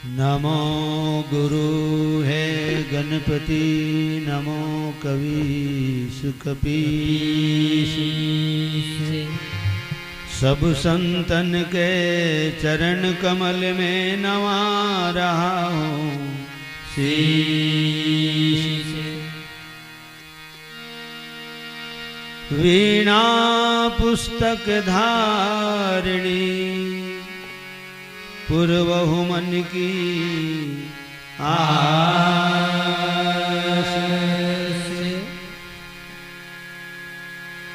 नमो गुरु है गणपति, नमो कवीश कपीश। सब संतन के चरण कमल में नवा रहा हूँ शीश। वीणा पुस्तक धारिणी, पूर्वहु मन की आस।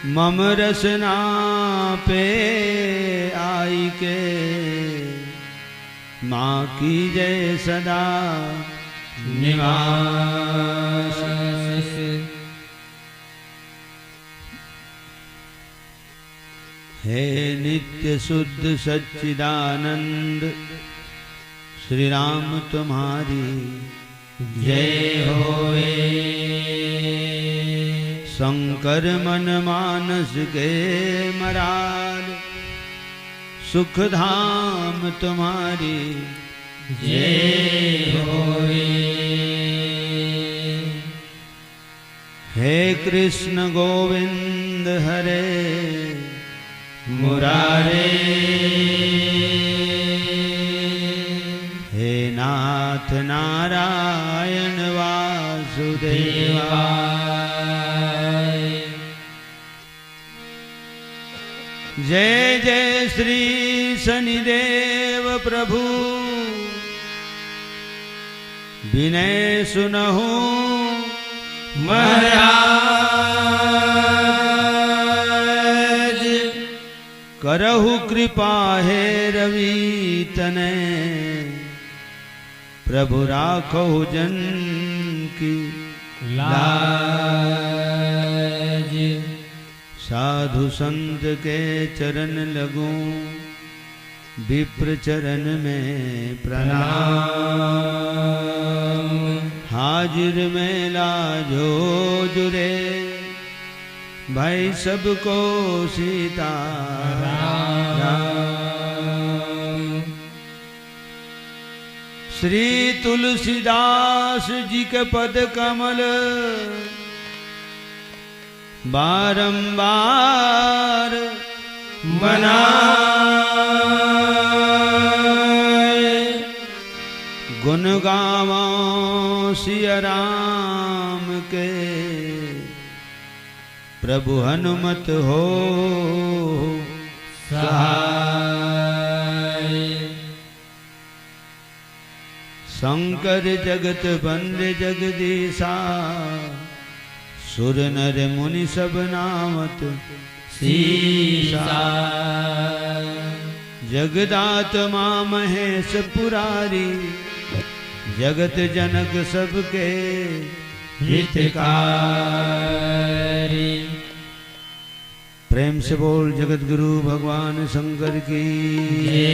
मम रसना पे आई के, माँ की जय सदा निवास। हे नित्य शुद्ध सच्चिदानंद, श्री राम तुम्हारी जय होए। शंकर मन मानस के मराल, सुख धाम तुम्हारी जय होए। हे कृष्ण गोविंद हरे मुरारे, हे नाथ नारायण वासुदेवा। जय जय श्री शनिदेव प्रभु, विनय सुनहु महाराज। करहु कृपा हे रवि तने, प्रभु राखो जन की लाज। साधु संत के चरण लगूं, विप्र चरण में प्रणाम। हाजिर में लाजो जुरे, भाई सबको सीता राम। श्री तुलसीदास जी के पद कमल, बारंबार मनाए। गुण गावों सिया राम के, प्रभु हनुमत हो सहाय। शंकर जगत बंद जगदीशा, सुर नर मुनि सब नामत सीसा। जगदात्मा महेश पुरारी, जगत जनक सबके हितकारी। प्रेम से बोल जगत गुरु भगवान शंकर की जय।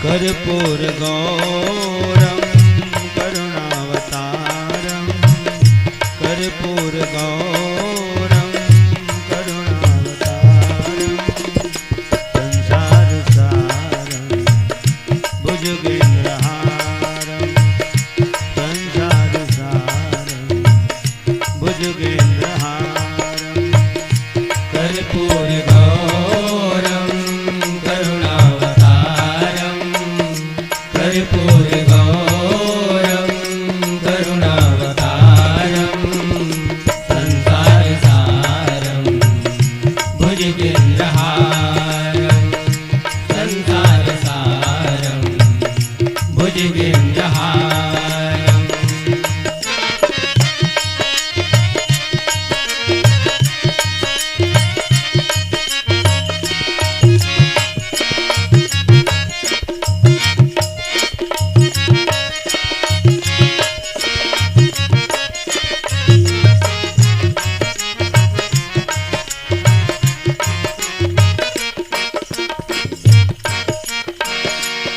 कर्पूर गौरम करुणावतारम, कर्पूर गौरम करुणावतारम। संसार कर्पूरगौरं करुणावतारं कर्पूरगौरं करुणावतारं संसारसारं भुजगेन्द्रहारं संसारसारं भुजगेन्द्रहारं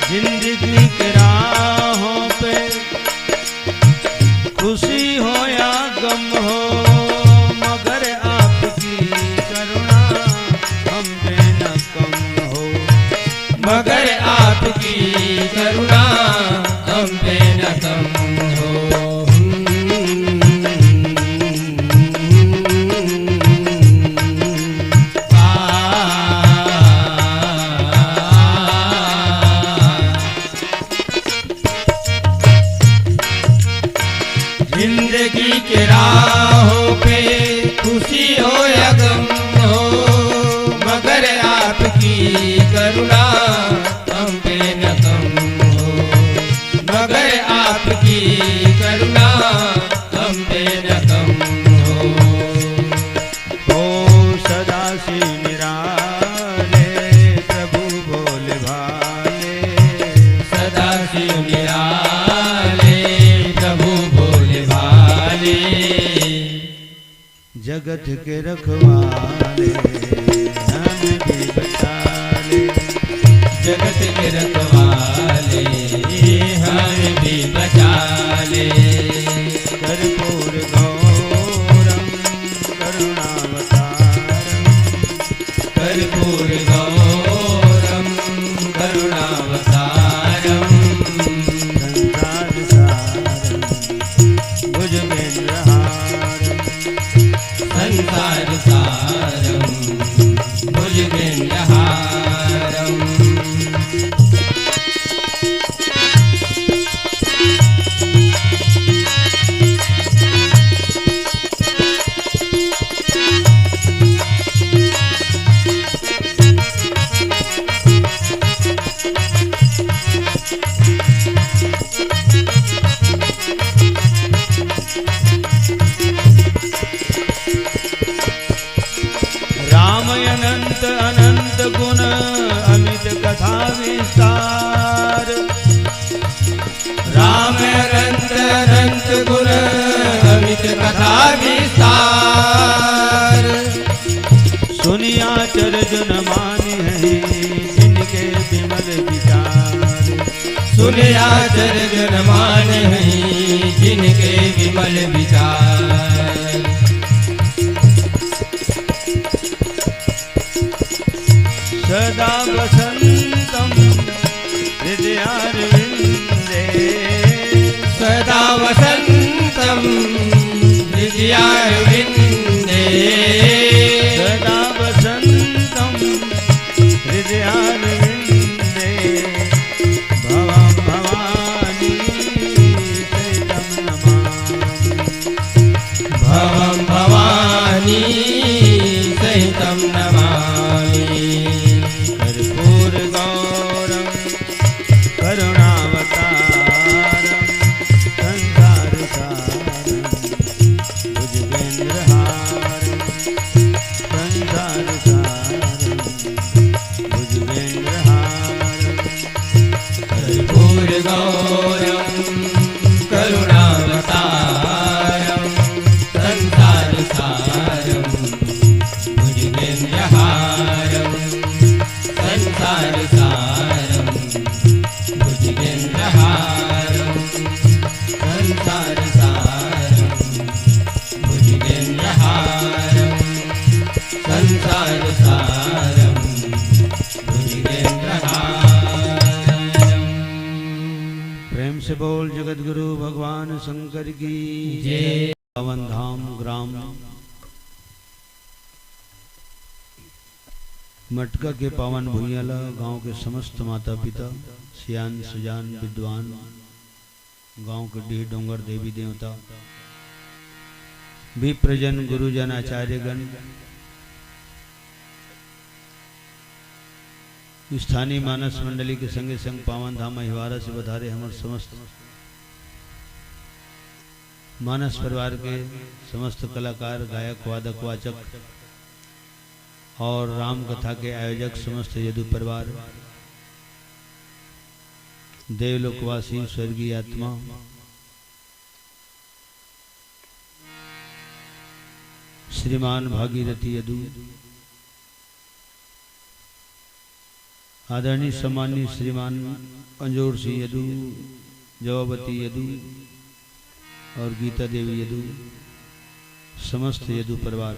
जिंदगी के राहों पे खुशी हो या गम हो, मगर आपकी करुणा हम पे न कम हो, मगर आपकी करुणा हम पे न कम हो। जिंदगी के राहों पे खुशी हो या गम हो, मगर आपकी करुणा हम पे न कम हो, मगर आपकी करुणा हम पे न कम हो। हो सदा से निराले प्रभु भोले भाले, सदा शिव निराले प्रभु भोले भाले, जगत के रखवाले हमें भी बचा ले, जगत के रखवाले हमें भी बचा ले। कर्पूरगौरं करुणावतारं कर्पूरगौरं करुणावतारं संसारसारं भुजगेन्द्रहारं, संसारसारं भुजगेन्द्रहारं राम अनंत अनंत गुण अमित कथा विस्तार, राम अनंत अनंत गुण अमित कथा विस्तार, सुनिया चरजन मानि है जिनके विमल विचार, सुनिया चरजन मान है जिनके विमल विचार। सदा वसंतम हृदयारविंदे, सदा वसंतं हृदयारविंदे, सदा वसंतम हृदयारविंदे, भवं भवानी सहितं नमामि, भवं भवानी सहितं नमामि। कर्पूरगौरं करुणावतारं संसारसारं भुजगेन्द्रहारं, संसारसारं भुजगेन्द्रहारं, कर्पूरगौरं करुणावतारं संसारसारं भुजगेन्द्रहारं, संसारसारं भुजगेन्द्रहारं, संसारसारं भुजगेन्द्रहारं, संसारसारं भुजगेन्द्रहारं। प्रेम से बोल जगत गुरु भगवान शंकर की जय। पावन धाम ग्राम मटका के पावन भुइयाला गांव के समस्त माता पिता सियान सुजान विद्वान गांव के डीह डोंगर देवी देवता विप्रजन गुरुजन आचार्यगण स्थानीय मानस मंडली के संगे संग पावन धाम महिवारा से बधारे हमारे समस्त मानस परिवार के समस्त कलाकार गायक वादक वाचक और राम कथा के आयोजक समस्त यदु परिवार देवलोकवासी स्वर्गीय आत्मा श्रीमान भागीरथी यदु आदरणीय सम्मानीय श्रीमान अंजोर सिंह यदु जवाबती यदु और गीता देवी यदु समस्त यदु परिवार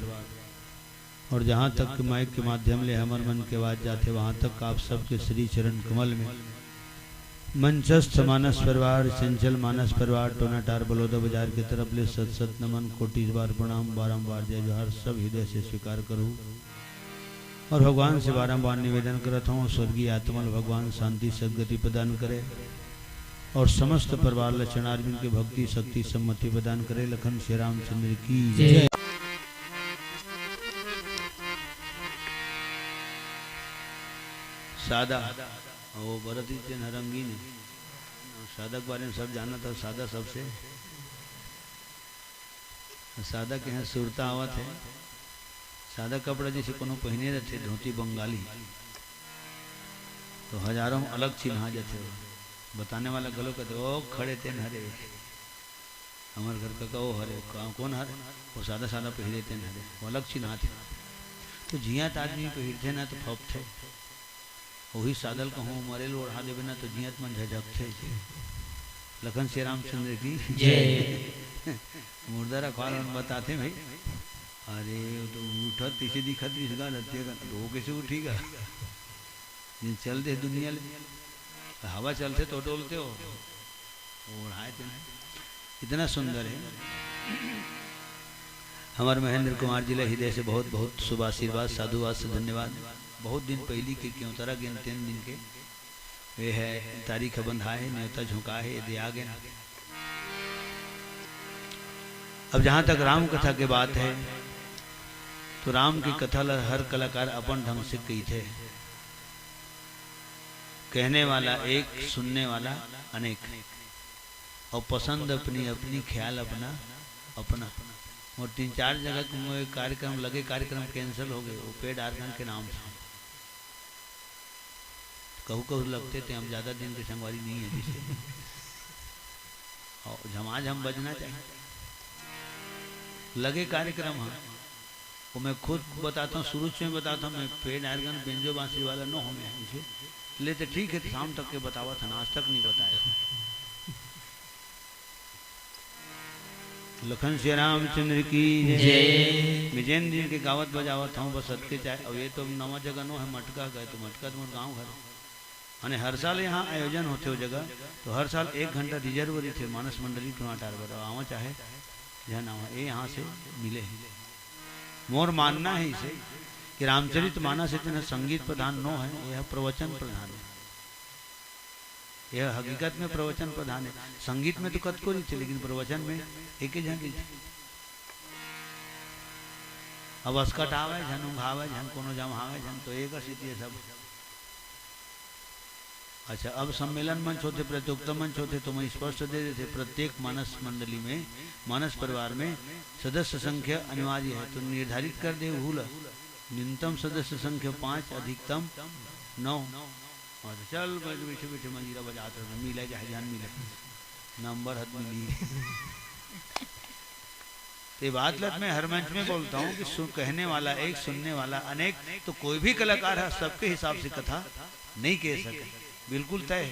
और जहाँ तक माइक के माध्यम ले हमार मन के आवाज जाते वहाँ तक आप सबके श्री चरण कमल में मंचस्थ मानस परिवार चंचल मानस परिवार टोनाटार बलौदा बाजार की तरफ ले सत सत नमन कोटि बार प्रणाम बारंबार जय जोहार सब हृदय से स्वीकार करूँ और भगवान से बारंबार निवेदन करता हूँ स्वर्गीय आत्मा भगवान शांति सद्गति प्रदान करे और समस्त परिवार लक्षणार्जुन के भक्ति शक्ति सम्मति प्रदान करे। लखन श्री रामचंद्र की जय। सादा वो भरत रंगीन सादा के बारे में सब जाना था। सादा सबसे सादा के यहाँ सुरता आवत है। सादा कपड़ा जैसे कोनो पहने रहते धोती बंगाली तो हजारों अलग चिन्हा जाते बताने वाला गलो कहते ओ खड़े थे हरे हमारे घर का वो हरे कौन हरे वो सादा सादा पहरे थे हरे वो अलग चिन्हा थे। तो जियात आदमी पहरते ना तो फप थे वही सादल कहूँ मरेल ओढ़ा देवे ना तो जियात मन झझक थे। लखन श्री रामचंद्र की जय। मुर्दा रखवाल बताते भाई अरे तो उठा तीसरी दिखा तीसरा रहते तो वो कैसे उठेगा जिन चलते दुनिया ले हवा चलते तो डोलते हो ओढ़ाए थे इतना सुंदर है। हमारे महेंद्र कुमार जी हृदय से बहुत बहुत शुभ आशीर्वाद साधुवाद से धन्यवाद। बहुत दिन पहली के क्यों तरह गिन 3 दिन के वे है तारीख बंधा है न्योता झुका है यदि आ गए। अब जहाँ तक राम कथा के बात है तो राम की कथा हर कलाकार अपन ढंग से कही थे। कहने वाला एक सुनने वाला अनेक और पसंद अपनी अपनी ख्याल अपना अपना। और 3-4 जगह कार्यक्रम लगे कार्यक्रम कैंसिल हो गए वो पेड आर्गन के नाम से। कहू कहू लगते थे हम ज्यादा दिन की संगवारी नहीं है जिसे और जमाज हम बजना चाहिए लगे कार्यक्रम हम वो मैं खुद बताता हूँ शुरू से बताता हूँ मैं पेड आर्गन बेंजो बांसुरी वाला न हो मैं इसे लेते ठीक है शाम तक के बतावा था आज तक नहीं बताया। लखन श्री रामचंद्र की जय। विजयन जी के गावत बजावत हूँ बस सदके चाहे अब ये तो नवा जगह नो है मटका गए तो मटका तुम्हारे गाँव घर अने हर साल यहाँ आयोजन होते हो जगह तो हर साल 1 घंटा रिजर्व थे मानस मंडली टोनाटार बताओ आवा चाहे जहाँ ना ये यहाँ से मिले। मोर मानना है इसे कि रामचरित मानस इतना संगीत प्रधान नो है यह प्रवचन प्रधान है। यह हकीकत में प्रवचन प्रधान है। संगीत में तो कतकोरी थे लेकिन प्रवचन में एक ही झन अब अस्कट आवे झन उघावे झन कोनो जमावे झन तो एक स्थिति है सब। अच्छा अब सम्मेलन मंच होते प्रतियोगिता मंच होते तो मैं स्पष्ट दे देते प्रत्येक मानस मंडली में मानस परिवार में सदस्य संख्या अनिवार्य है तो निर्धारित कर दे भूल न्यूनतम सदस्य संख्या 5 अधिकतम 9। और चल बैठे बैठे मंजीरा बजाते रहो मिले चाहे जान मिले नंबर हद मिली। तो बात लत मैं हर मंच में बोलता हूँ कि कहने वाला एक सुनने वाला अनेक तो कोई भी कलाकार है सबके हिसाब से कथा नहीं कह सके बिल्कुल तय।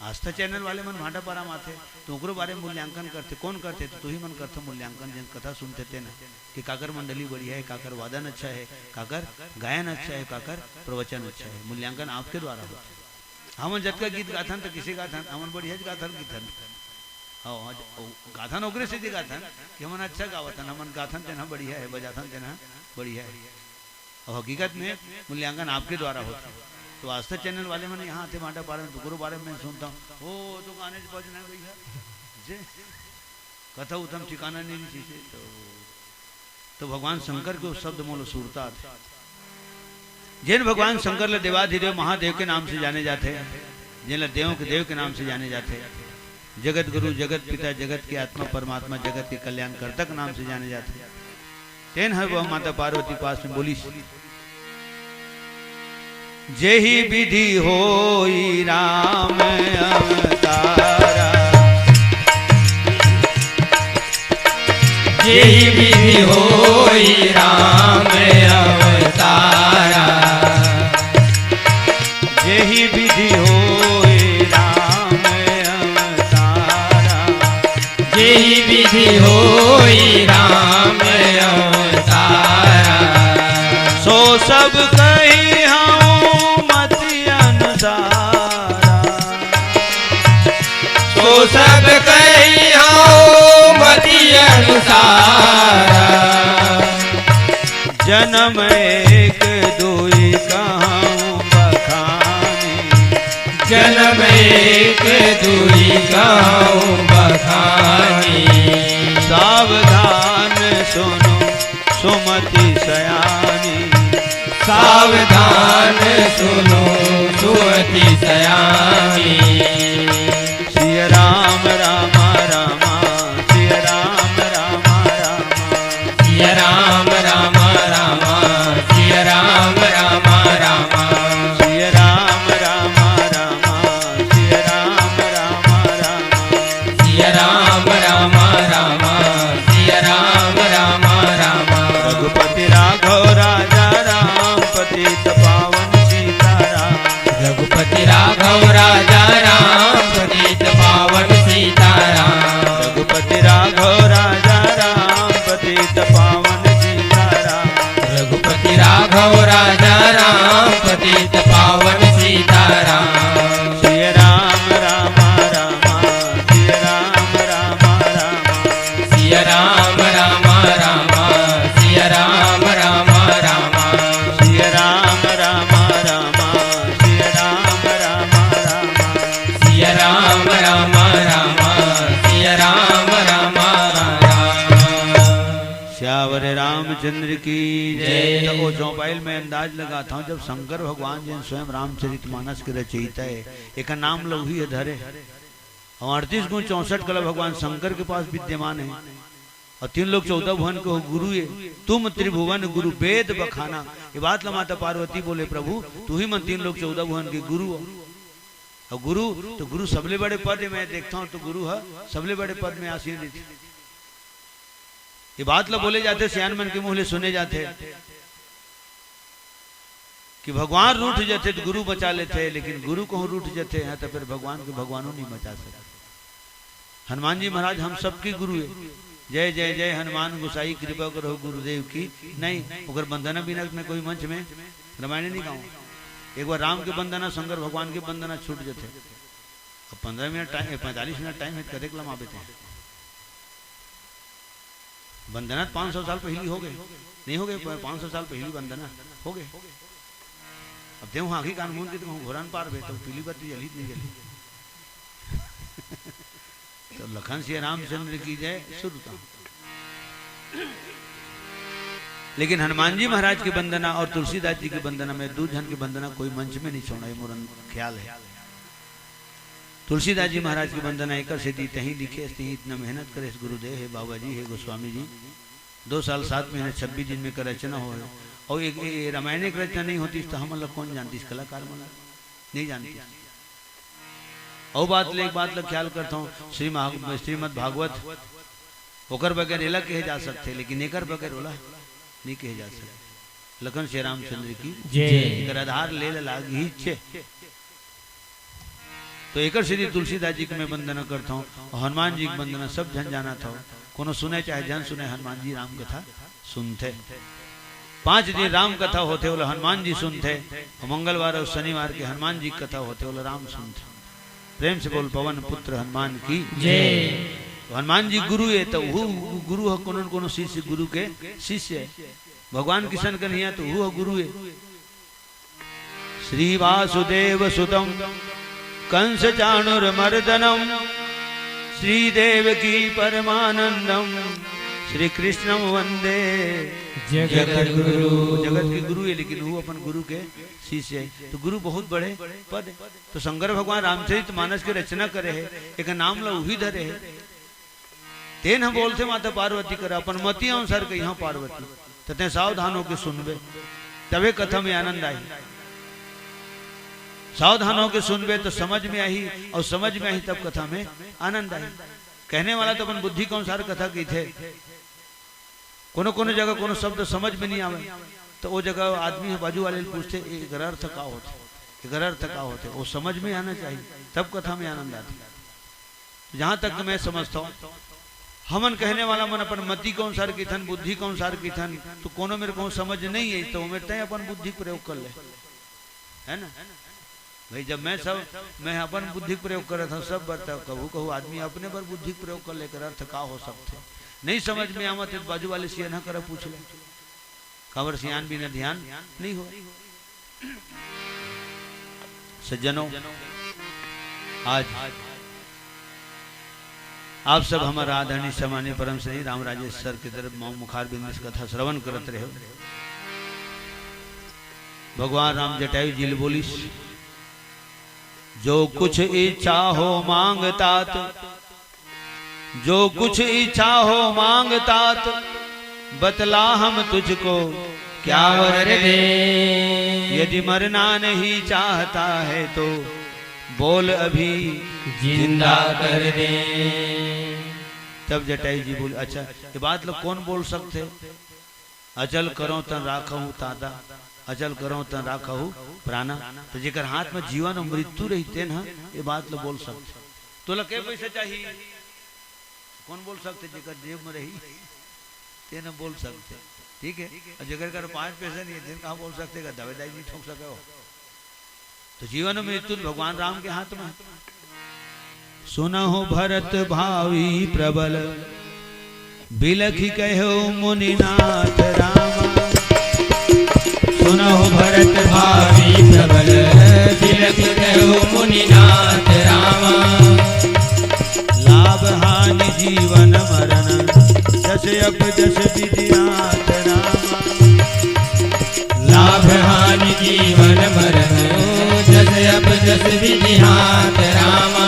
आस्था चैनल वाले मन भाटा पारा माथे तो ओकरो बारे में मूल्यांकन करते कौन करते तो तू ही मन करते मूल्यांकन जिन कथा सुनते थे ना कि काकर मंडली बढ़िया है काकर वादन अच्छा है काकर गायन अच्छा है काकर प्रवचन अच्छा है मूल्यांकन आपके द्वारा होता है। हम जब का गीत गाथन तो किसी गाथन हमन बढ़िया गाथन गीतन हाँ गाथन ओकरे से गाथन कि हमन अच्छा गावतन हमन गाथन तेना बढ़िया है बजाथन तेना बढ़िया है और हकीकत में मूल्यांकन आपके द्वारा होता है। तो आस्था चैनल वाले मैंने यहाँ आते माटा बारे में तो गुरु बारे में सुनता हूँ, ओ तो गाने से बजना भैया जे कथा उत्तम ठिकाना नहीं चीजें। तो भगवान शंकर के उस शब्द मूल सुरता थे, जिन भगवान शंकर ले देवाधिदेव महादेव के नाम से जाने जाते हैं, जिन देवों के देव के नाम से जाने जाते हैं, जगत गुरु जगत पिता जगत के आत्मा परमात्मा जगत के कल्याण कर्ता नाम से जाने जाते हैं। तेन है वह माता पार्वती पास में बोली, जेहि विधि होई राम अवतारा, जेहि विधि होई राम अवतारा, जेहि विधि होई राम अवतारा, जेहि विधि होई राम अवतारा, सो सब कही हूँ मति अनुसारा, सो सब कही हूँ मति अनुसारा, जन्म एक दुई कहूँ बखानी, जन्म एक दुई कहूँ बखानी, सावधान सुनो सुमति सयानी, सावधान सुनो सुमति सयानी, सिया राम राम राम, सिया राम राम राम, सिया राम राम राम, सिया राम राम राम, सिया राम राम राम, सिया राम राम राम, सिया राम राम राम, सिया राम राम राम, रघुपति राघव राजा राम पतित पावन सीताराम, रघुपति राघव राजा राम पतित पावन सीताराम, रघुपति राघव राजा राम पतित पावन सीताराम, रघुपति राघव राजा राम पतित पावन सीताराम, सिया राम राम राम, सिया राम राम राम, सिया राम राम राम, सिया राम राम राम, सिया राम राम राम, सिया राम राम राम, सिया राम राम राम, सिया राम राम राम। श्यावर रामचंद्र की जय। जय। तो चौपाइल में अंदाज लगाता हूँ, जब शंकर भगवान जी स्वयं रामचरितमानस के रचयिता है, एक नाम लघु ही धरे और 38 गुण 64 कला भगवान शंकर के पास विद्यमान है और 3 लोग 14 भुवन को गुरु है, तुम त्रिभुवन गुरु वेद बखाना। ये बात माता पार्वती बोले, प्रभु तू ही मन 3 लोग 14 भुवन के गुरु हो। और गुरु तो गुरु सबले बड़े पद है, मैं देखता हूँ तो गुरु है सबले बड़े पद में आसीन रहती। ये बात लो बोले जाते सियान मन के मुंह ले सुने जाते कि भगवान रूठ जाते तो गुरु बचा लेते, लेकिन गुरु को रूठ जाते हैं तो फिर भगवान के भगवानों नहीं बचा सकते। हनुमान जी महाराज हम सबकी गुरु है, जय जय जय हनुमान गोसाई कृपा करो गुरुदेव की। नहीं अगर वंदना बिना में कोई मंच में रामायण नहीं गाऊँ। एक बार राम के वंदना शंकर भगवान के वंदना छूट जाते, अब 15 मिनट टाइम 45 मिनट टाइम है कदे कलम आते हैं। वंदना 500 साल पहली हो गए, नहीं हो गए 500 साल पहली वंदना हो गए। अब देव आखी कानून की तो घोरान पार भे तो पीली बत्ती जली नहीं जली। तो लखन श्री रामचंद्र की जय शुरू था। लेकिन हनुमान जी महाराज की वंदना और तुलसीदास जी की वंदना में दो जन की वंदना कोई मंच में नहीं छोड़ा, ये मोरन ख्याल है। तुलसीदास जी महाराज की वंदना एक से दी तही लिखे इतना मेहनत करे गुरुदेव है बाबा जी है गोस्वामी जी 2 साल 7 महीने 26 दिन में का रचना हो। और एक रामायण की रचना नहीं होती तो हम लोग कौन जानती, इस कलाकार मतलब नहीं जानती। और बात ले एक बात लग ख्याल करता हूँ, श्रीमद् भागवत होकर बगैर एला कहे जा सकते, लेकिन एकर बगैर ओला नहीं कहे जा सकते। लखन श्री रामचंद्र की जय। आधार ले लागी छे तो एक श्री तुलसीदास जी की मैं वंदना करता हूँ और हनुमान जी की वंदना सब जन जाना था। कोनो सुने चाहे जन सुने, हनुमान जी राम कथा सुनते। 5 दिन राम कथा होते बोले हनुमान जी सुनते, और मंगलवार और शनिवार के हनुमान जी की कथा होते बोले राम सुनते। प्रेम से बोल पवन पुत्र हनुमान की जय। तो हनुमान जी गुरु है तो वो गुरु है, कोनो शिष्य गुरु के शिष्य है। भगवान किशन कन्हैया तो हुआ गुरु है। श्री वासुदेव सुतम कंस चाणुरमर्दनम श्रीदेव की परमानंदम श्री कृष्णम वंदे जगत गुरु। जगत के गुरु है, लेकिन वो अपन गुरु के शिष्य है। तो गुरु बहुत बड़े पद है। तो शंकर भगवान रामचरित मानस की रचना करे है, एक नाम ला उही धरे है। तेन हम बोलते माता पार्वती करे अपन मति अनुसार के यहाँ पार्वती तथे सावधान होके सुनबे तबे कथा में आनंद आई। सावधान होके सुनबे तो समझ में आई, और समझ में आई तब कथा में आनंद आई। कहने वाला तो अपन बुद्धि के अनुसार कथा की थे। कोनो कोनो जगह कोनो शब्द समझ में नहीं आवे तो वो जगह आदमी बाजू वाले पूछते एक अर्थ का होते, एक अर्थ का होते, वो समझ में आना चाहिए तब कथा में आनंद आती। जहां तक मैं समझता हूँ हमन कहने वाला मन अपन मति के अनुसार की थन, बुद्धि के अनुसार की थन, तो कोनो मेरे को समझ नहीं है तो मेरे तय अपन बुद्धि प्रयोग कर ले, है ना भाई। जब मैं अपन बुद्धि प्रयोग कर रहा था सब बता कहू कहू आदमी अपने पर बुद्धि प्रयोग कर लेकर अर्थ का हो सकते नहीं समझ में आवा तो बाजू वाले सियाना कर पूछ ले, खबर सियान भी न ध्यान नहीं हो। सज्जनों, आज आप सब हमारा आदरणीय सम्मानीय परम श्री राम राजेश सर की तरफ मुखार बिंद कथा श्रवण करते रहे। भगवान राम जटायु जी बोलिस जो कुछ इच्छा हो मांगतात, जो कुछ इच्छा हो मांगतात, बतला हम तुझको क्या वर दे। यदि मरना नहीं चाहता है तो बोल अभी जिंदा कर दे। तब जटायु जी बोले अच्छा ये बात लोग कौन बोल सकते। अचल करो तन राखहु ताता, अचल करो तन राखहु प्राणा। तो जेकर हाथ में जीवन और मृत्यु रहते ना ये बात लोग बोल सकते। तो लोग के पैसे चाहिए कौन बोल सकते, जेकर जेब में रही ते न बोल सकते, ठीक है। और जेकर कर 5 पैसे नहीं है कहाँ बोल सकते, दवाई नहीं ठोक सके हो। तो जीवन में मृत्यु भगवान राम के हाथ में। सुनहु भरत भावी प्रबल, बिलखी कहो मुनिनाथ रामा। सुनहु भरत भावी प्रबल, बिलखी कहो मुनिनाथ रामा। लाभ हानि जीवन मरण, जस अप जस विधिनाथ रामा। लाभ हानि जीवन मरण, जस अप जस विधिनाथ रामा।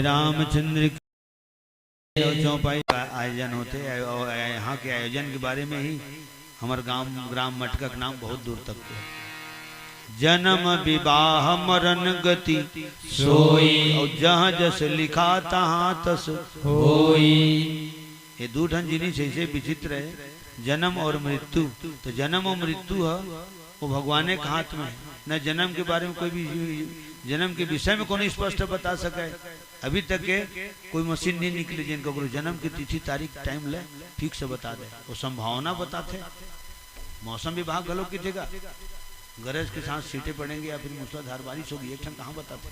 रामचंद्र चौपाई आयोजन होते और यहाँ के आयोजन के बारे में ही हमारे ग्राम मटका का नाम बहुत दूर तक है। जन्म विवाह मरण गति सोई, और जहाँ जस लिखा तहाँ तस होई। ये दो ढंग जिनिस ऐसे विचित्र है, जन्म और मृत्यु। तो जन्म और मृत्यु है वो भगवान के हाथ में है। न जन्म के बारे में कोई भी जन्म के विषय में कौन स्पष्ट बता सके अभी तक के कोई मशीन नहीं निकली जिनका गुरु जन्म की तिथि तारीख टाइम ले ठीक से बता दे। वो संभावना बताते, मौसम विभाग गलो की देगा, गरज के साथ सीटें पड़ेंगे या फिर मूसलाधार बारिश होगी, एक क्षण कहाँ बताते।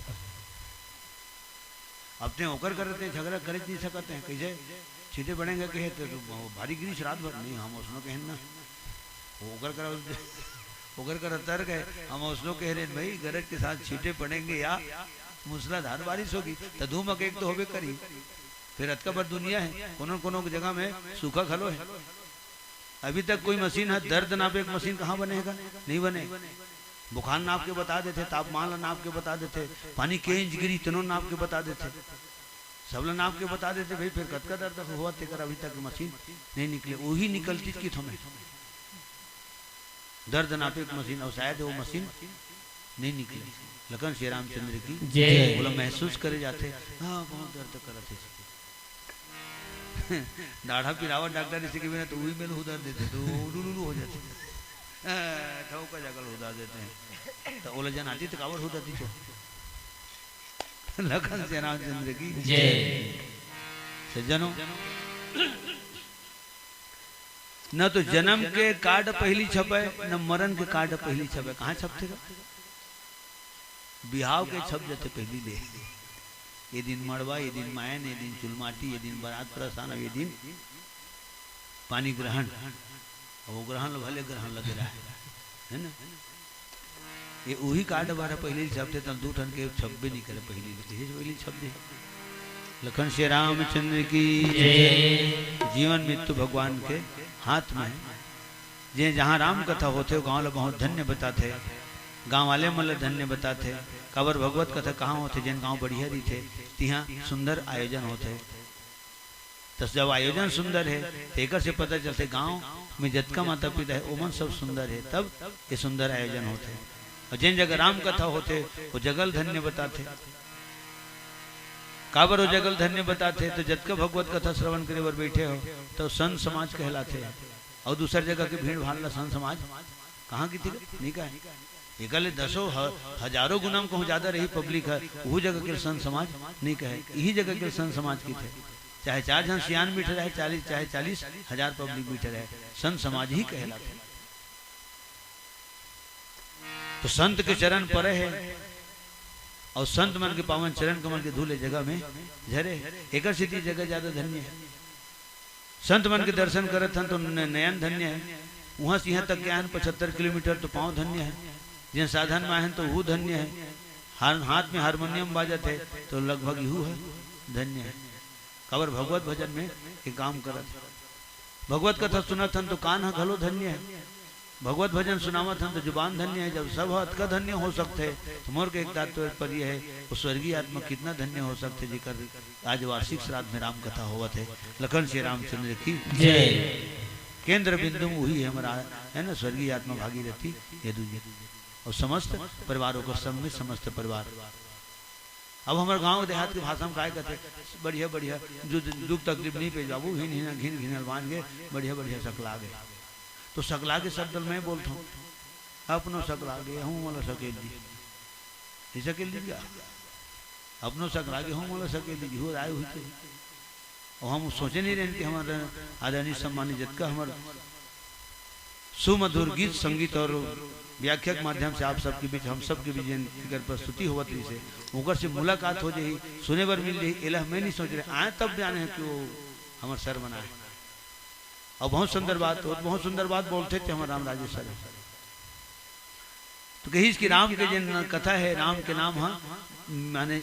अपने होकर करते झगड़ा कर नहीं सकते हैं, कैसे सीटें पड़ेंगे कहे तो भारी गिरीश रात भर नहीं, हम उसमें कहें ना होकर कर तर गए, हम उसमें कह रहे भाई गरज के साथ छींटे पड़ेंगे या मूसलाधार बारिश होगी, तो धूमक एक तो होबे करी। फिर अतका पर दुनिया है, कोनो कोनो जगह में सूखा खलो है। अभी तक कोई मशीन है, दर्द नापे एक मशीन कहाँ बनेगा, नहीं बने। बुखार नाप के बता देते, तापमान नाप के बता देते, पानी के इंच गिरी तनो नाप के बता देते, सब नाप के बता देते। भाई फिर कतका दर्द हुआ तेकर अभी तक मशीन नहीं निकले, वही निकलती की थमे दर्द नापे एक मशीन, और शायद वो मशीन नहीं निकले। लखन श्री रामचंद्र की जय बोला, महसूस करे जाते हाँ बहुत दर्द करते दाढ़ा पिरावट डॉक्टर इसी के बिना तो वही में उधर देते तो लुलू हो जाते, खाओ का जगल उधार देते हैं, तो ओलझन आती तो कावड़ हो जाती। तो लखन श्री रामचंद्र की जय। सज्जनों, न तो जन्म के कार्ड पहली छपे न मरण के कार्ड पहली छपे, कहाँ छपते का बिहाव के छप जाते पहली ले। ये दिन मड़वा, ये दिन मायन, ये दिन चुलमाटी, ये दिन बारात प्रस्थान, ये दिन पानी ग्रहण, वो ग्रहण भले ग्रहण लग रहा है ना। ये वही कार्ड हमारा पहले छपते, तब दो ठन के छप भी नहीं करे पहली छप दे। लखन श्री रामचंद्र की जीवन मृत्यु भगवान के हाथ में है। जे जहाँ राम कथा होते गाँव वाले बहुत धन्य बताते, गाँव वाले मतलब धन्य बताते। कबर भगवत कथा कहाँ होते, जिन गाँव बढ़िया रही थे तिहाँ सुंदर आयोजन होते। तो जब आयोजन सुंदर है तो एक से पता चलते गाँव में जतका माता पिता है ओमन सब सुंदर है, तब ये सुंदर आयोजन होते। और जिन जगह राम कथा होते वो जगल धन्य बताते। काबर वो जगल धन्य बताते तो जतका भगवत कथा श्रवण करे बर बैठे हो तो संत समाज कहलाते हैं। और दूसर जगह के भीड़ भाड़ संत समाज कहाँ की थी नहीं का एकले दसों हजारों गुना में कहूँ ज्यादा रही पब्लिक है, वो जगह के संत समाज नहीं कहे, यही जगह के संत समाज की थे। चाहे 4 जन सियान बैठे रहे, 40 चाहे 40,000 पब्लिक बैठे रहे, संत समाज ही कहलाते। तो संत के चरण परे है और संत मन के पावन चरण कमल के धूले जगह में झरे, एक सिद्धि जगह ज्यादा धन्य है। संत मन के दर्शन करत हन तो नयन धन्य है। वहां से यहाँ तक के आन 75 किलोमीटर तो पाँव धन्य है। जिन साधन में आए तो वो धन्य है। हाथ में हारमोनियम बाजत है तो लगभग यू है धन्य है। कबर भगवत भजन में के काम करत, भगवत कथा सुनत हन तो कान घलो धन्य है। भगवत भजन सुनावत हन तो जुबान धन्य है। जब सब हथ का धन्य हो सकते तो मोर के एक तात्पर्य है वो स्वर्गीय आत्मा कितना धन्य हो सकते जिकर आज वार्षिक श्राद्ध में राम कथा होवत है। लखन श्री रामचंद्र की जय। केंद्र बिंदु वही है हमारा है ना, स्वर्गीय आत्मा भागीरथी यदु जी और समस्त परिवारों को संग में समस्त परिवार। अब हमारे गांव देहात की भाषा में काय कहते बढ़िया बढ़िया जो दुख तकलीफ नहीं पे जाबू घिन घिन घिन घिन मान गए बढ़िया बढ़िया सकला गए। तो सकला के शब्द मैं बोलता हूँ अपनो सकला गए हूँ मला सकेल दी सकेल दी क्या अपनो सकला गए हूँ मला सकेल दी हो आए हुई थे। और हम सोचे नहीं रहे कि हमारे आदरणीय सम्मानित जतका हमारे सुमधुर गीत संगीत और व्याख्या के माध्यम से आप सबके बीच हम सबके बीच जिन प्रस्तुति होवत रही से ओकर से मुलाकात हो जाही सुने बर मिल जाही एला मैं नहीं सोच रहे आए तब जाने हैं कि वो हमारे सर बना है। और बहुत सुंदर बात हो, बहुत सुंदर बात बोलते थे हमारे राम राजेश सर। तो कही इसकी राम के जिन कथा है राम के नाम हाँ माने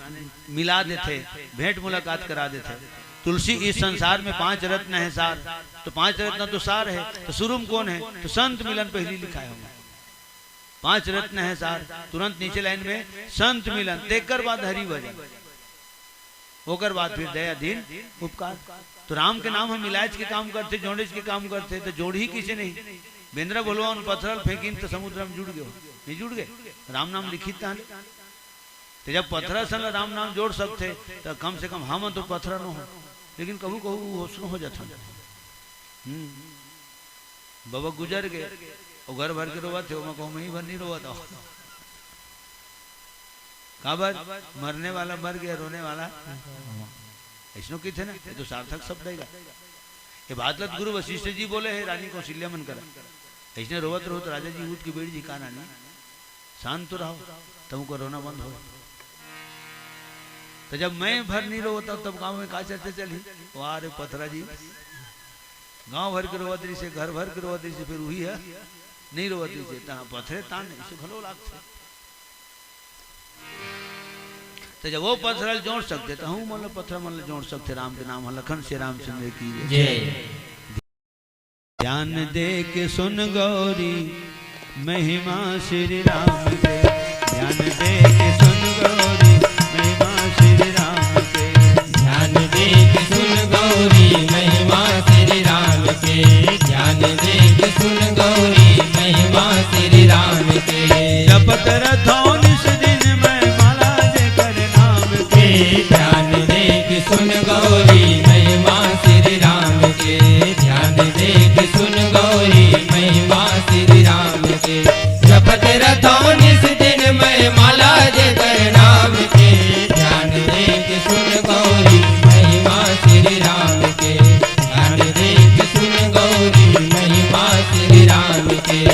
मिला देते भेंट मुलाकात करा देते। तुलसी इस संसार में 5 रत्न है सार, तो 5 रत्न तो सार है तो शुरू में कौन है तो संत मिलन पहली लिखा है। 5 रत्न है सार, तुरंत नीचे लाइन में संत मिलन, तेकर बाद हरि भजन, होकर बाद फिर दया दीन उपकार। तो राम के नाम हम इलाज के काम करते जोड़ेज के काम करते तो जोड़ ही किसी नहीं। बेंद्रा बोलवा उन पत्थर फेंकिन तो समुद्र में जुड़ गए नहीं जुड़ गए राम नाम लिखित था। तो जब पत्थर संग राम नाम जोड़ सकते तो कम से कम हम तो पत्थर न हो लेकिन कभू कहू होशनो हो जाता। बाबा गुजर गए और घर भर के रोवा थे मैं कहूँ मैं ही भर नहीं रोवा था। काबर मरने वाला मर गया, रोने वाला ऐसनो की थे ना, ये तो सार्थक शब्द है। ये बातलत गुरु वशिष्ठ जी बोले है रानी कौशल्या मन करा, ऐसने रोवत रोत राजा जी ऊट की बेड़ी जी का नानी शांत तो रहो, तुमको रोना बंद हो। तो जब मैं भर नहीं रोता तब गांव में का चर्चा चली, वाह रे पथरा जी गांव भर के रोवतरी से, घर भर के रोवतरी से, फिर वही है नहीं रोवतरी से पथरे तान इसे भलो लागते। तो जब वो पथरल जोड़ सकते तो हूँ मतलब पत्थर मतलब जोड़ सकते। राम के नाम लखन से रामचंद्र की जय। ध्यान दे के सुन गौरी महिमा श्री राम के, ध्यान दे के सुन गौरी महिमा श्री राम के, ध्यान दे के सुन गौरी महिमा श्री राम के, ध्यान दे के सुन गौरी महिमा श्री राम के। जपत रथों निस दिन में माला जे कर नाम के, ध्यान दे के सुन गौरी महिमा श्री राम के, ध्यान दे के सुन गौरी महिमा श्री राम के। जपत रथों निस दिन में माला जे कर नाम के, ध्यान दे के सुन गौरी महिमा श्री राम के, ध्यान दे के सुन गौरी महिमा श्री राम के।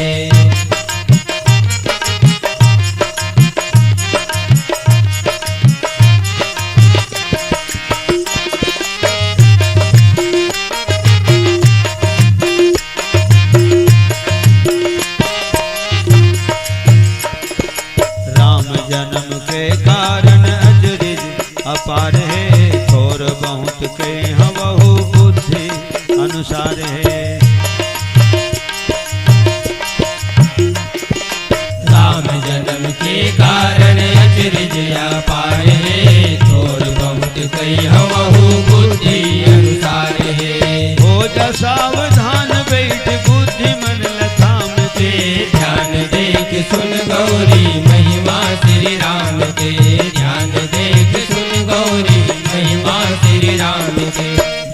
जन्म के कारण अजरिज अपार है, थोर बहुत के हवहु बुद्धि अनुसार है। राम जन्म के कारण अजरिज अपार है, थोर बहुत के हवहु बुद्धि अनुसार है। हो जा सावधान बैठ बुद्धि मन लथाम के, ध्यान दे के सुन गौरी महिमा श्री राम के, ध्यान दे के सुन गौरी महिमा श्री राम के।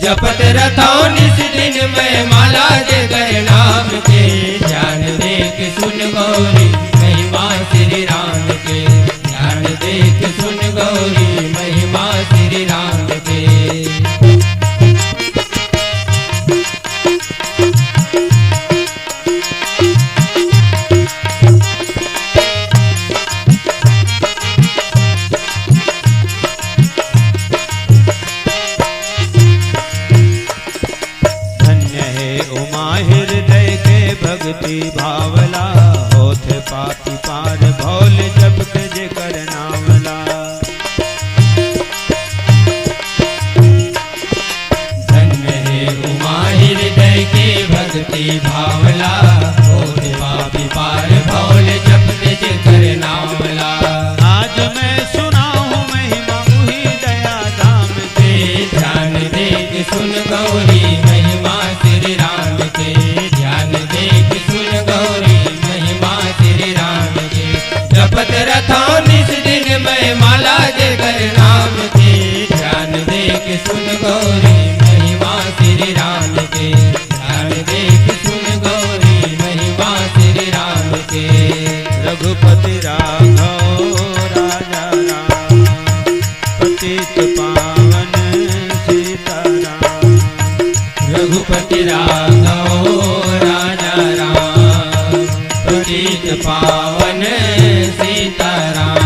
जपत रथों निस दिन में माला जे कर नाम के, ध्यान दे के सुन गौरी महिमा श्री राम के, ध्यान दे के सुन गौरी महिमा श्री राम के। भक्ति भावला होते पापी पार भौल जब के जे कर नामला। धन्य है उमा हृदय के भक्ति भावला, होते पापी पार भौल जब के जे कर नामला। आज मैं सुना हूँ महिमा उही दया धाम के, ध्यान दे के सुन गौरी महिमा श्री राम के, ध्यान दे के सुन गौरी महिमा श्री राम के। जपत रथों निस दिन में माला जे कर नाम के, ध्यान दे के सुन गौरी महिमा श्री राम के, ध्यान दे के सुन गौरी महिमा श्री राम के। रघुपति राघव राजा राम पतित पावन सीताराम। रघुपति राघव राजा राम पतित पावन सीताराम।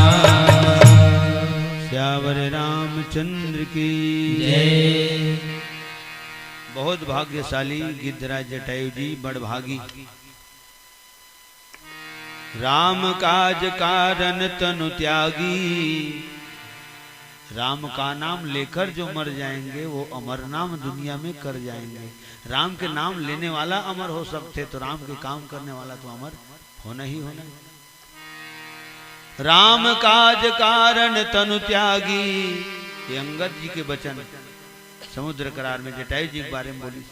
श्यावर रामचंद्र की जय। बहुत भाग्यशाली गिद्धराज जटायु जी बड़भागी। राम काज कारण तनु त्यागी। राम का नाम लेकर जो मर जाएंगे वो अमर नाम दुनिया में कर जाएंगे। राम के नाम लेने वाला अमर हो सकते, तो राम के काम करने वाला तो अमर होना ही होना। राम काज कारण तनु त्यागी, ये अंगद जी के वचन समुद्र करार में जटायु जी के बारे में बोली।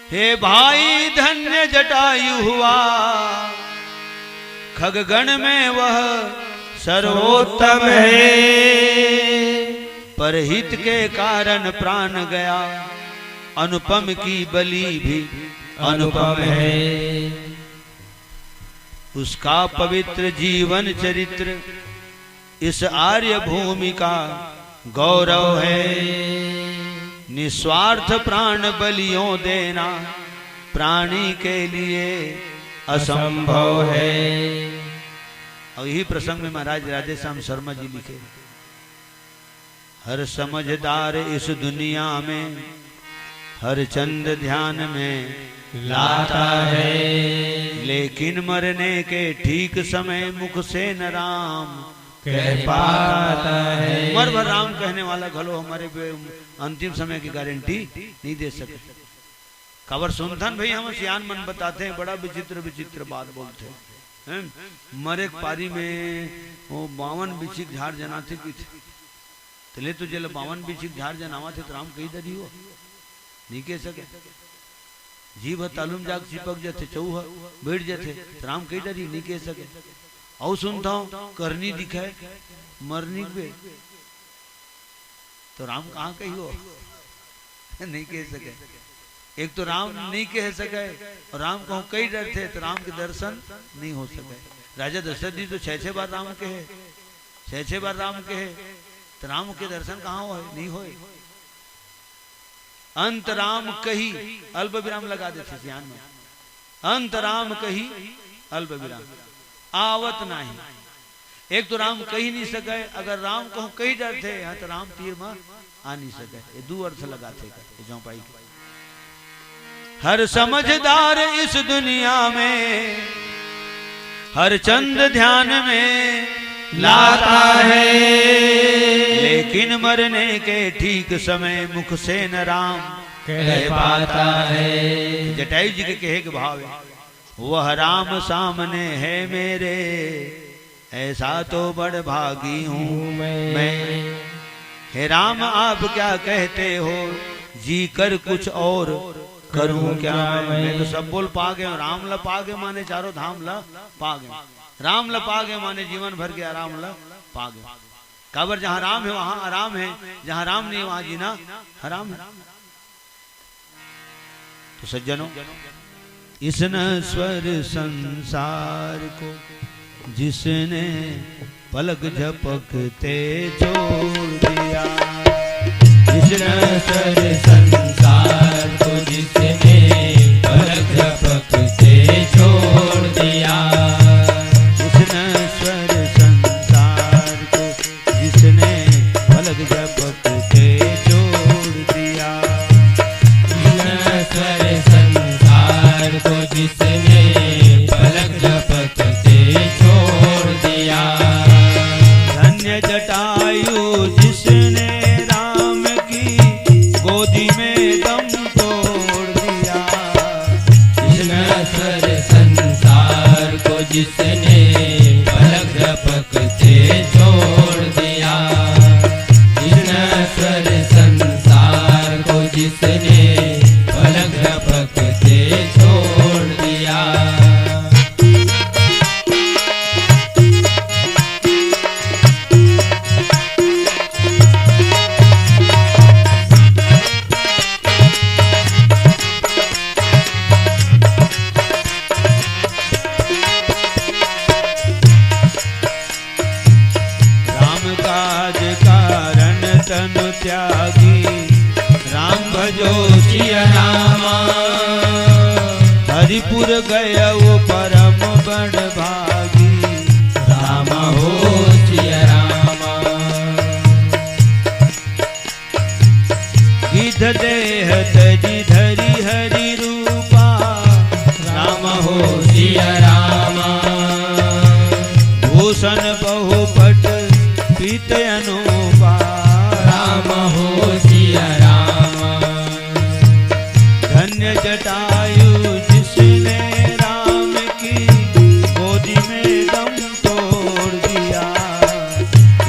हे भाई धन्य जटायु हुआ, खगगण में वह सर्वोत्तम है। परहित के कारण प्राण गया, अनुपम की बलि भी अनुपम है। उसका पवित्र जीवन चरित्र इस आर्य भूमि का गौरव है। निस्वार्थ प्राण बलियों देना प्राणी के लिए असंभव है। और यही प्रसंग में महाराज राधेश्याम शर्मा जी लिखे, हर समझदार इस दुनिया में हर चंद ध्यान में लाता है, लेकिन मरने के ठीक समय मुख से न राम कह पाता है। मर भर राम कहने वाला घलो हमारे अंतिम समय की गारंटी नहीं दे सके। खबर सुनथन भाई हम सियान मन बताते हैं, बड़ा विचित्र विचित्र बात बोलते हैं। मरे पारी में वो 52 बिछिक झाड़ जनाते की थे, तले तो जल 52 बिछिक झाड़ जनावा थे तो राम कही दरी हो नहीं कह सके। जीव तालुम जाग चिपक जाते चौह बैठ जाते तो राम कही डरी नहीं कह सके। और सुनता हूं करनी दिखाए मरनी पे तो राम कहाँ कही हो नहीं कह सके। एक तो राम नहीं कह सके और राम कहूं कई डर थे तो राम के दर्शन नहीं हो सके। राजा दशरथ जी तो 6 बार राम कहे, 6 बार राम कहे तो राम के दर्शन कहाँ हो नहीं होए। अंत राम कही अल्प विराम लगा देते ध्यान में, अंत राम कही अल्प विराम आवत नहीं। एक तो राम कही नहीं सके, अगर राम कहूं कही डर थे यहाँ तो राम तीर में आ नहीं सके। ये 2 अर्थ लगाते चौपाई के। हर समझदार इस दुनिया में हर चंद ध्यान में लाता है, लेकिन मरने के ठीक समय मुख से न राम कह पाता है। जटायु जी के कहे के भाव है, वह राम सामने है मेरे ऐसा तो बड़ भागी हूँ मैं। हे राम आप क्या कहते हो, जी कर कुछ और करूं क्या मैं तो सब बोल पा गए। राम ल पा गए माने चारों धाम ल पा गए, राम ल पा गए माने जीवन भर के आराम ल पा गए। काबर जहाँ राम है वहां आराम है, जहाँ राम नहीं वहां जीना हराम है। तो सज्जनों, इस नश्वर संसार को जिसने पलक झपकते छोड़ दिया, इस नश्वर संसार को जिसने पलक झपकते छोड़ दिया, इस नश्वर संसार को जिसने पलक झपकते छोड़ दिया, इस नश्वर संसार को जिसने पलक झपकते छोड़ दिया। धन्य जटायु जिसने राम की गोदी में दम तोड़ दिया, इस नश्वर संसार को जिसने पलक झपकते छोड़ दिया, इस नश्वर संसार को जिसने पलक झपकते छोड़ दिया। तन त्यागी राम भजो सिया रामा, हरिपुर गया वो परम बड़ भागी राम हो सिया रामा। गिध देह तजी धरी हरि रूपा राम हो सिया रामा, भूषण बहुपट पीत अनुपा राम हो सिया रामा। धन्य जटायु जिसने राम की गोदी में दम तोड़ दिया,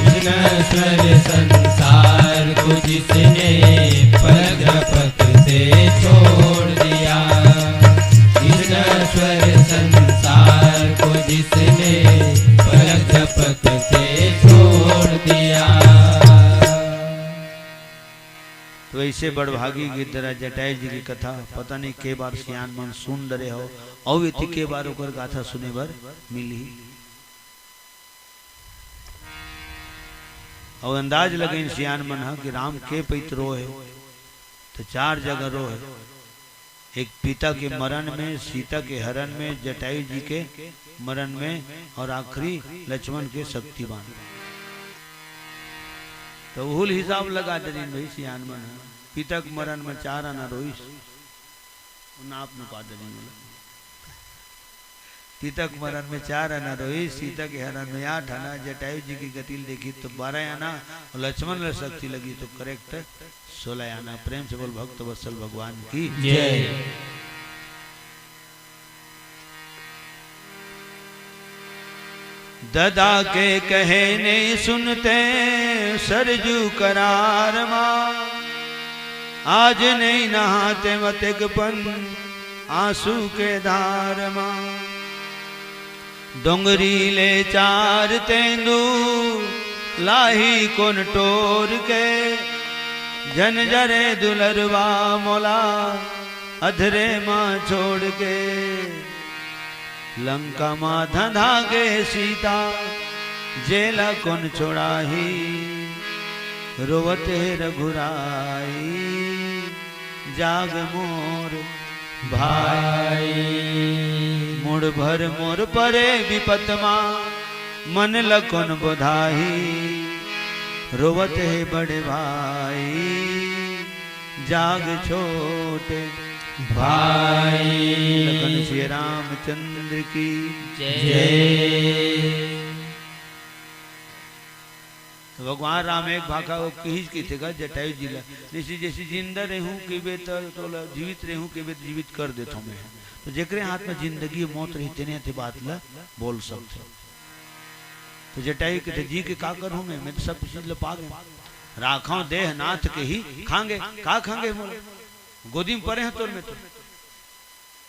इस नश्वर संसार को जिसने पलक झपकते छोड़ दिया, इस नश्वर संसार को जिसने पलक झपकते छोड़ दिया। तो ऐसे बड़भागी गिरधरा जटायु जी की कथा पता नहीं के बार सियान मन सुन डरे हो और के बार ओकर गाथा सुने बर मिली। और अंदाज लगे सियान मन कि राम के पैत रो है, तो 4 जगह रो है। एक पिता के मरण में, सीता के हरण में, जटायु जी के मरण में, और आखिरी लक्ष्मण के शक्तिवान। तो उहुल हिसाब लगा दे भाई सियान मन पिता के मरण में 4 आना रोइस नाप न पा दे। सीता के मरण में 4 आना रोहित, सीता के हरण में 8 आना, जटायु जी की गति देखी तो 12 आना, और लक्ष्मण शक्ति लगी तो करेक्ट 16 आना। प्रेम से बोल भक्त वत्सल भगवान की जय। ददा के कहने सुनते सरजू करार मां, आज नहीं नहाते मतिकपन आंसू के धार मां। डोंगरी ले 4 तेंदू लाही कोन टोर के, जन जरे दुलरवा मोला अधरे माँ छोड़ के। लंका माँ धंधा गे सीता जेला कोन छोड़ाही, रोवते रघुराई जाग मोर भाई। मुड़ भर मोर परे विपतमा मन लकोन बधाई, रोवत है बड़े भाई जाग छोटे भाई। लखन श्री रामचंद्र की जय। तो भगवान राम एक भाखा वो खींच की थे जटायु जिला जैसी जैसी जिंदा रहूं कि बे तो जीवित रहूं कि बे जीवित कर देता हूं मैं। तो जेकरे हाथ में जिंदगी मौत रही तेने थे बात ला बोल सकते। तो जटायु के थे जी के का करूं मैं तो सब चीज लपा गए, राखा देह नाथ के ही खांगे। का खांगे मोले गोदी में पड़े हैं तोर में, तो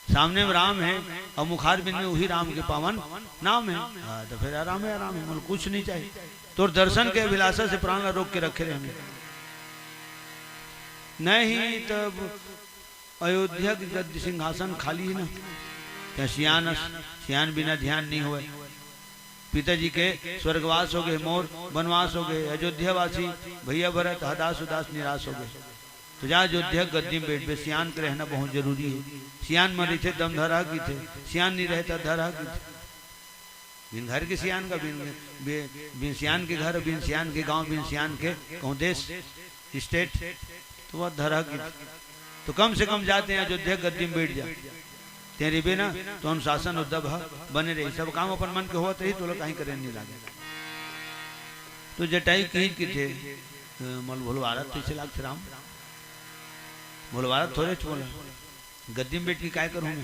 सामने में राम है और मुखार बिन में वही राम के पावन नाम है। तो फिर आराम है मोल कुछ नहीं चाहिए। तो दर्शन के अभिलाषा से प्राण रोक के रखे रहे नहीं। तब अयोध्या की सिंहासन खाली है ना, क्या सियान बिना ध्यान नहीं हुए। पिताजी के स्वर्गवास हो गए, मोर वनवास हो गए, अयोध्यावासी भैया भरत हदास उदास निराश हो गए। तो जहाँ अयोध्या गद्दी में बैठ पे सियान के रहना बहुत जरूरी है। सियान मरी थे दम धरा की थे, सियान नहीं रहता धरा की थे। बिन घर के सियान का बिन सियान के घर, बिन सियान के गांव, बिन सियान के कहूँ देश स्टेट, तो वह धरा की। तो कम से कम जाते हैं अयोध्या गद्दी में बैठ जा तेरे बिना तो अनुशासन उद्धव बने रही। सब काम अपन मन के होते ही तो लोग कहीं करे नहीं लगे। तो जटायु खींच के थे मल भोलवारा तो इसे लाग राम भोलवारा थोड़े बोला गद्दी में बैठ के क्या करूँ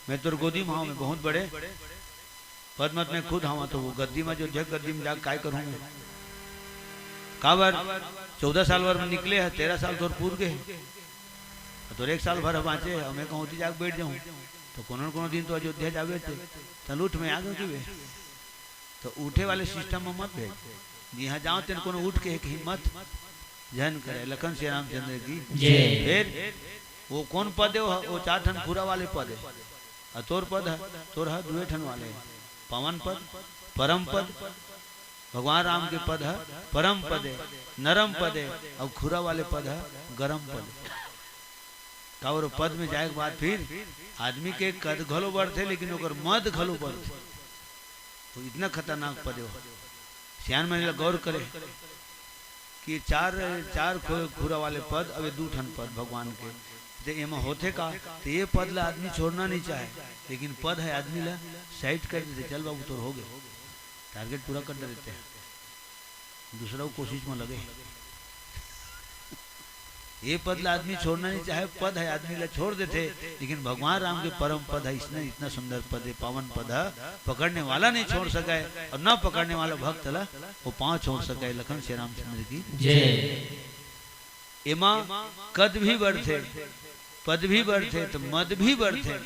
मैं तो गोदी में मैं बहुत बड़े पद मत में खुद हाँ। तो वो गद्दी में जो जग गद्दी में जाकर क्या करूँ मैं। काबर 14 साल भर में निकले है, 13 साल तो पूर गए, तो 1 साल भर बाँचे और मैं कहूँ जाकर बैठ जाऊँ। तो कोनो दिन तो अयोध्या जावे थे तलूठ में आ गए कि तो उठे वाले सिस्टम में मत भेज। जी हाँ जाओ तेन कोनो उठ के एक हिम्मत जन करे। लखन श्री रामचंद्र की फिर वो कौन पद है वो 4 ठन पूरा वाले पद है और तोर पद है तोर है 2 ठन वाले पवन पद परम पद। भगवान राम के पद है परम पद है नरम पद है और खुरा वाले पद है गरम पद है। और पद में जाए के बाद फिर आदमी के कद घलो बढ़ते लेकिन ओकर मद घलो बढ़ते। तो इतना खतरनाक पद हो। सियान में गौर करे कि 4 खुरा वाले पद अब 2 ठन पद भगवान के तो एम होते का। तो ये पद ला आदमी छोड़ना नहीं चाहे लेकिन पद है आदमी ला साइड कर देते। चल बाबू तो हो गए टारगेट पूरा कर देते हैं, दूसरा कोशिश में लगे। ये पद ला आदमी छोड़ना नहीं चाहे, पद है आदमी ला छोड़ देते। लेकिन भगवान राम के परम पद है, इसने इतना सुंदर पद है पावन पद है पकड़ने वाला नहीं छोड़ सका है और न पकड़ने वाला भक्त ला वो 5 छोड़ सका है। लखन श्री रामचंद्र की जय। एमा कद भी बढ़ते पद भी बढ़ते तो मद भी बढ़ते।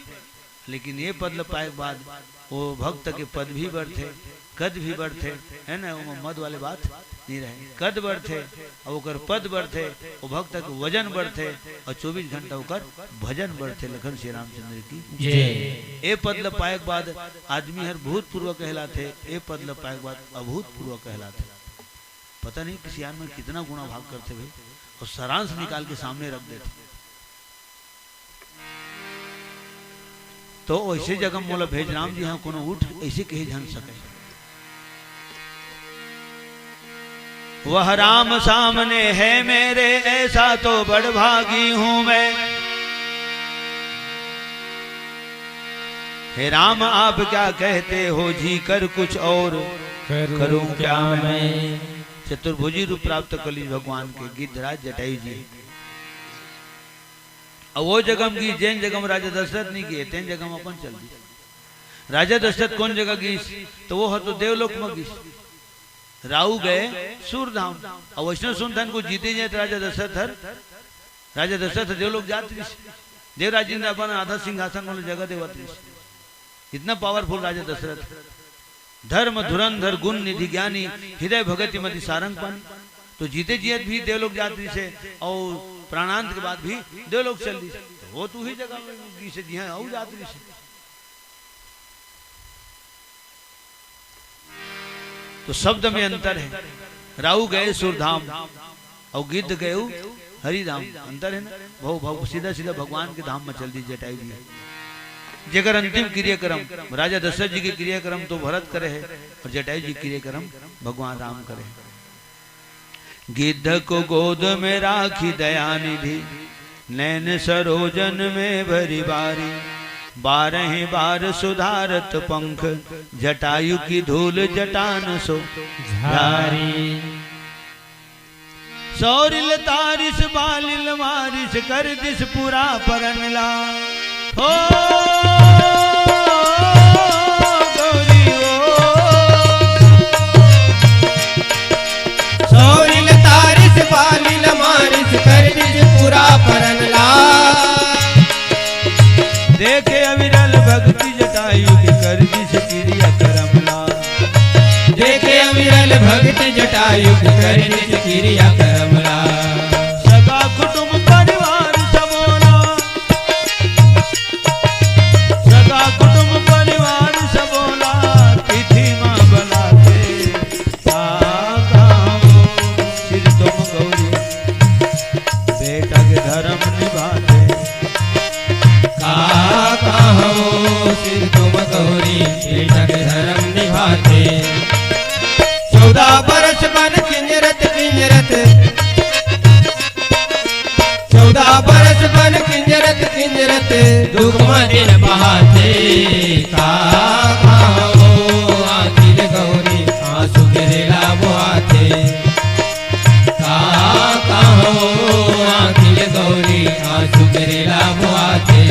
लेकिन ये पद पाए के बाद वो भक्त के पद भी बढ़ते कद भी बढ़ते है ना। वो मद वाले बात नहीं रहे, कद बढ़ते और पद बढ़ते वो भक्त के वजन बढ़ते और 24 घंटा होकर भजन बढ़ते। लखन श्री रामचंद्र की जय। ए पद पाए के बाद आदमी हर भूतपूर्व कहलाते, ए पद पाए के बाद अभूतपूर्व कहलाते। पता नहीं किसी यार में कितना गुणा भाग करते हुए और सारांश निकाल के सामने रख देते। तो ऐसे जगह मोला भेज राम जी हाँ कोनो उठ ऐसे कहे जान सके। वह राम सामने है मेरे ऐसा तो बड़भागी हूं मैं। हे राम आप क्या कहते हो जी कर कुछ और करूं क्या मैं। चतुर्भुजी रूप प्राप्त कली भगवान के गिद्धराज जटायु जी। और वो जगह की जैन जगह राजा दशरथ नहीं किए तेन जगह में अपन चल दी। राजा दशरथ कौन जगह गीस तो वो तो देवलोक में गीस। राहु गए सूरधाम और वैष्णव सुनथन को जीते जाए तो राजा दशरथ देवलोक जात्री देवराज जी ने अपन आधा सिंहासन वाले जगह देवत्री। इतना पावरफुल राजा दशरथ धर्म धुरंधर गुण निधि ज्ञानी हृदय भगति मति सारंगपन। तो जीते जियत भी देवलोक जात्री से और प्राणांत के बाद भी देवलोक चल दी। तो वो तू ही जगह से जी हाँ जात्री से। तो शब्द में अंतर है। राहु गए सुरधाम और गिद्ध गए हरिधाम। अंतर है ना। भव भव सीधा सीधा भगवान के धाम में चल दी जटायु जी। जगर अंतिम क्रियाक्रम राजा दशरथ जी के क्रियाक्रम तो भरत करे है और जटायु जी क्रियाक्रम भगवान राम करे। गिद्ध को गोद में राखी दयानिधि नैन सरोजन में भरी बारी। 12 बार सुधारत पंख जटायु की धूल जटान सो झारी। सौरिल तारिस बालिल मारिस कर दिस पुरा परनला। ओ गौरी ओ सौरिल तारिस बालिल मारिस कर दिस पुरा परनला। देखे अविरल भक्ति जटायु की कर दिस क्रिया करमला। देखे अविरल भक्ति जटायु की कर दिस क्रिया करमला। सगा कुटुंब परिवार समोला। सगा कुटुंब परिवार सबोला तिथि मां बलाते। सिर तुम गौरी बेटा के धर्म निभाते। काका हो सिर तुम गौरी बेटा के धर्म निभाते। 14 बरस बन किंजरत किंजरत 14 बरस बन किंजरत किंजरत दुख दिन बहाते। काका हो आखिर गौरी आंसू गिरेला बुआते। काका हो आखिर गौरी आंसू गिरेला बुआते।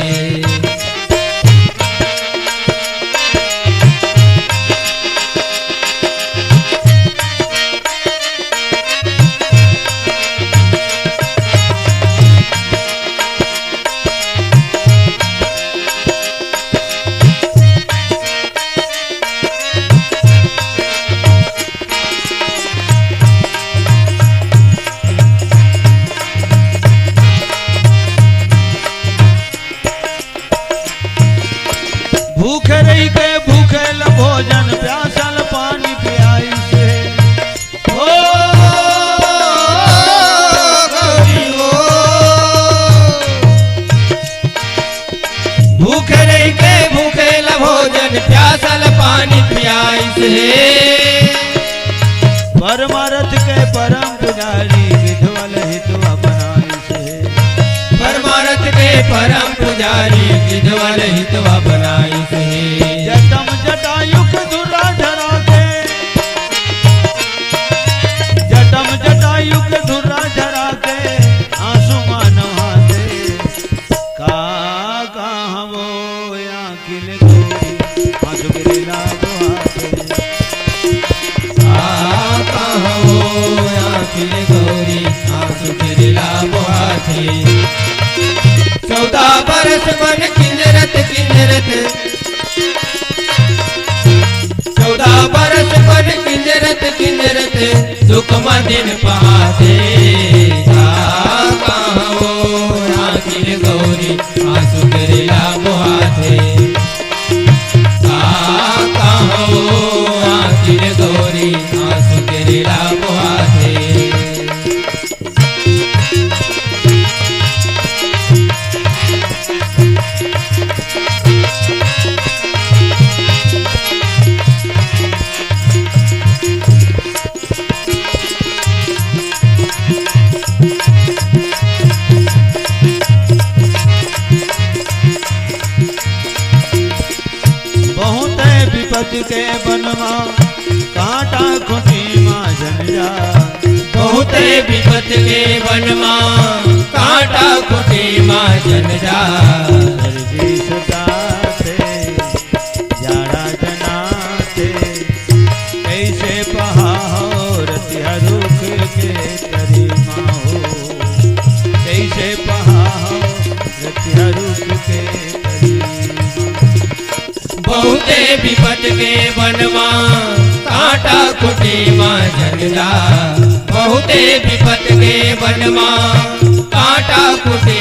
भूखे रही के भूखेल भोजन प्यासल पानी पियाई से। ओ गौरी ओ भूखे रही के भूखेल भोजन प्यासल पानी पियाई से। परमारथ के परम पुजारी विधवल हितवा बनाई से। परमारथ के परम पुजारी विधवल हितवा बनाई से। जटम जटायु के धुरा धरा के। जटम जटायु के धुरा धरा के आंसू मानो हाथे। काका हमो आखिल गौरी आंसू गिरेला बुआते। काका हो आखिल गौरी आंसू गिरेला बुआते। 14 बरस बन किंजरत किंजरत 14 बरस बन किंजरत किंजरत दुख दिन पाते। काका हो आखिर गौरी आंसू गिरेला बुआते। काका हो आखिर गौरी आंसू गिरेला बुआते। विपत के वनमा कांटा खूंटी मां झंझा बहुते विपत के वनमा कांटा खूंटी मां झंझा दर्दी सता थे जाड़ा जना थे कैसे पहाड़ रतिया रुख के तरी माँ हो कैसे पहाड़ रतिया रुख के तरी बहुते विपत के वनमा कांटा खूंटी मां झंझा बहुते विपत के वनमा कांटा खूंटी